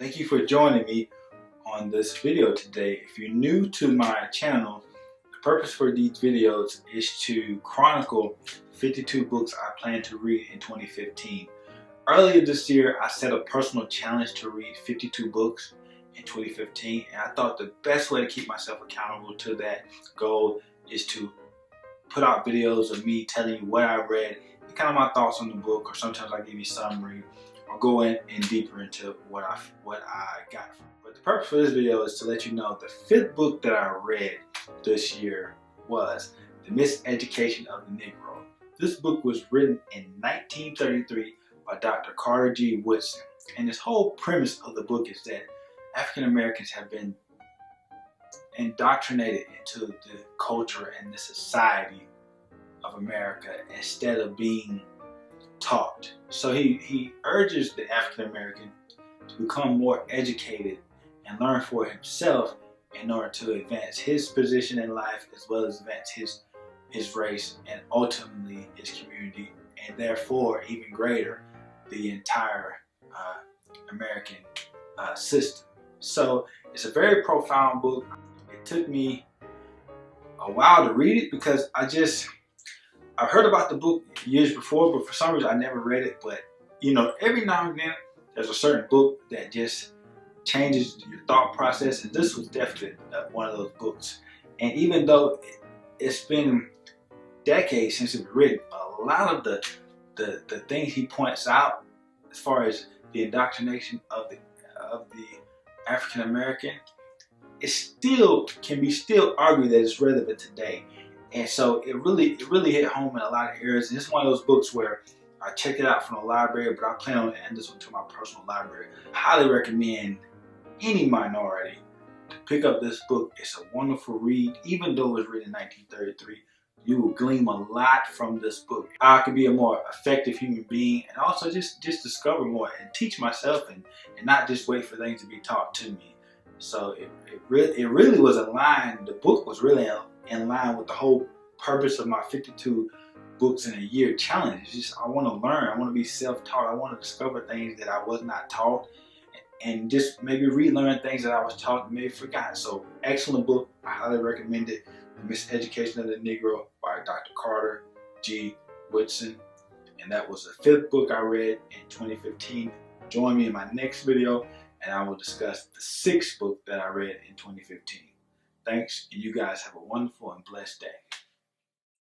Thank you for joining me on this video today. If you're new to my channel, the purpose for these videos is to chronicle 52 books I plan to read in 2015. Earlier this year, I set a personal challenge to read 52 books in 2015, and I thought the best way to keep myself accountable to that goal is to put out videos of me telling you what I read and kind of my thoughts on the book, or sometimes I give you a summary or go in deeper into what I got from it. But the purpose for this video is to let you know the fifth book that I read this year was The Miseducation of the Negro. This book was written in 1933 by Dr. Carter G. Woodson. And this whole premise of the book is that African Americans have been indoctrinated into the culture and the society of America instead of being taught. So he urges the African American to become more educated and learn for himself in order to advance his position in life, as well as advance his race and ultimately his community, and therefore even greater, the entire American system. So it's a very profound book. It took me a while to read it because I've heard about the book years before, but for some reason I never read it. But you know, every now and then there's a certain book that just changes your thought process, and this was definitely one of those books. And even though it's been decades since it was written, a lot of the things he points out as far as the indoctrination of the African American, it still can be argued that it's relevant today. And so it really hit home in a lot of areas. And it's one of those books where I checked it out from the library, but I plan on adding this one to my personal library. I highly recommend any minority to pick up this book. It's a wonderful read. Even though it was written in 1933, you will glean a lot from this book. I could be a more effective human being, and also just discover more and teach myself, and not just wait for things to be taught to me. So it really was in line. The book was really in line with the whole purpose of my 52 books in a year challenge. It's just I want to learn. I want to be self-taught. I want to discover things that I was not taught, and just maybe relearn things that I was taught and maybe forgot. So excellent book. I highly recommend it. The Miseducation of the Negro by Dr. Carter G. Woodson. And that was the fifth book I read in 2015. Join me in my next video, and I will discuss the sixth book that I read in 2015. Thanks, and you guys have a wonderful and blessed day.